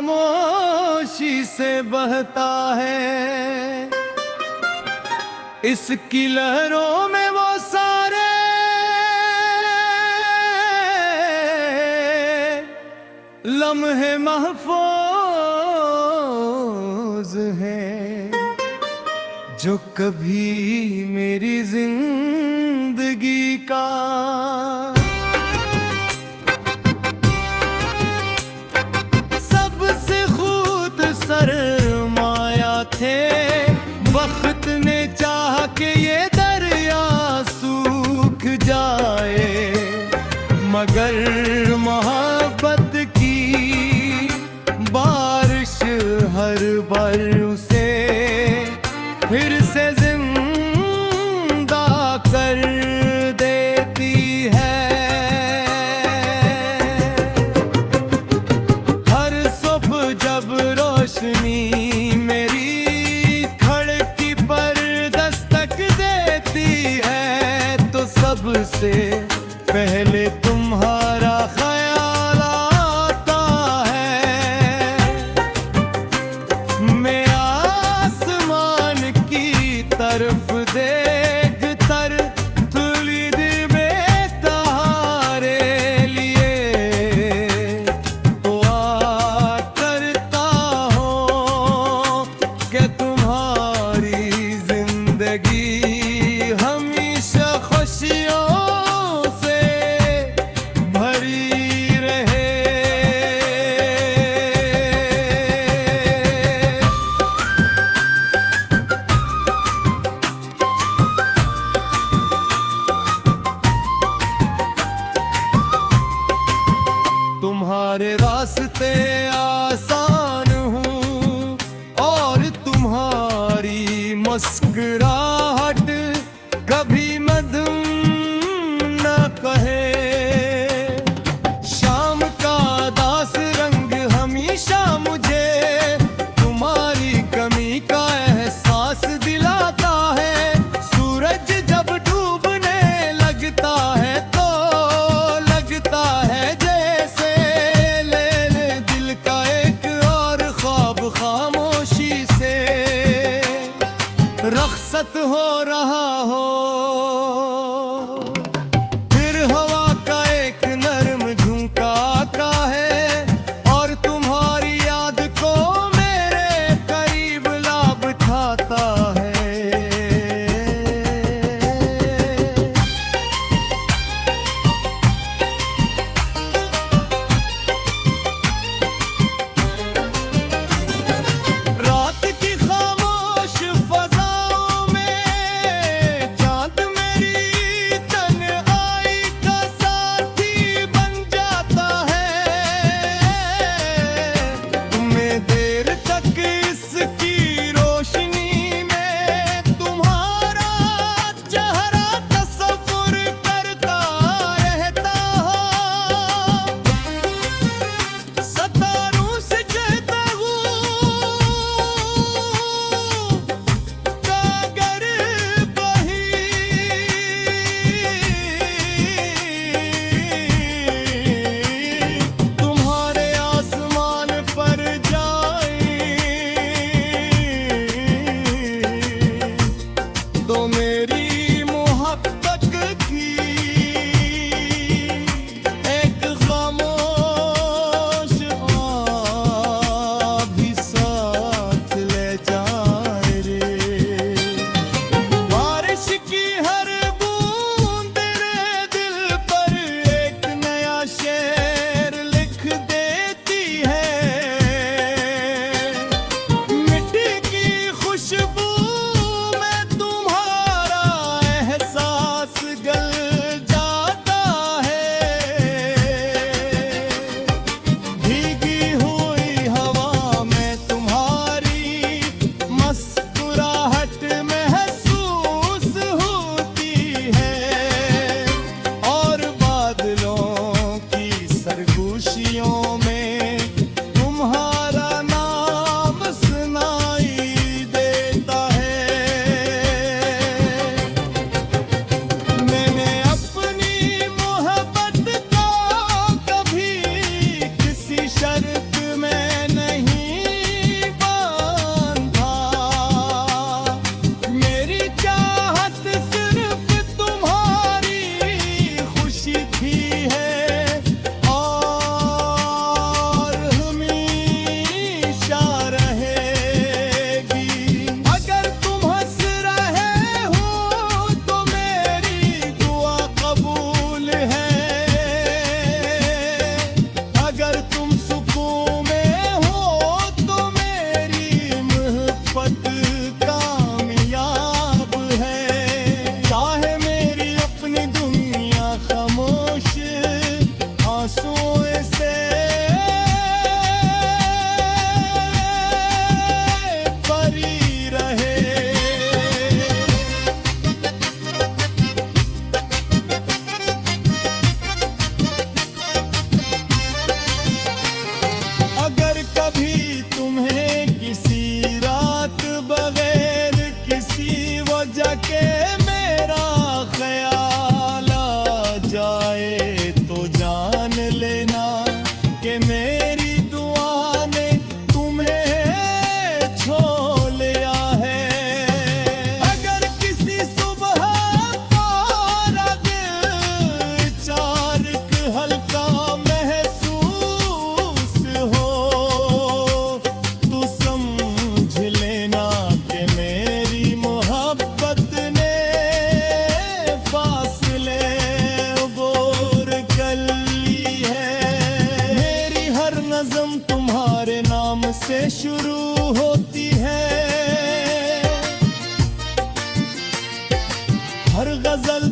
खामोशी से बहता है। इसकी लहरों में वो सारे लम्हे महफूज हैं जो कभी मेरी जिंदगी का सबसे खूब सरमाया थे। वक्त ने चाह के ये दरिया सूख जाए, मगर मोहब्बत की बारिश हर बार उसे फिर से जिंदा कर देती है। हर सुबह जब रोशनी मेरी खिड़की पर दस्तक देती है, तो सबसे पहले तुम्हारा ख्याल आता है। मैं आसमान की तरफ देख कर तुलिद में तारे लिए दुआ करता हूँ कि तुम्हारी जिंदगी हमेशा खुशियों से भरी रहे। तुम्हारे रास्ते आसान हूँ और तुम्हारी मुस्कुराहट कभी मधुम न कहे। शाम का दास रंग हमेशा मुझे तुम्हारी कमी का एहसास दिलाता है। सूरज जब डूबने लगता है तो लगता है जैसे ले ले दिल का एक और ख्वाब खामोशी से रख्सत हो रहा हो। फिर हवा का एक नर्म झोंका आता है और तुम्हारी याद को मेरे करीब ला बिठाता है। रात की खामोश फजाओं में तुम्हारे नाम से शुरू होती है। हर गजल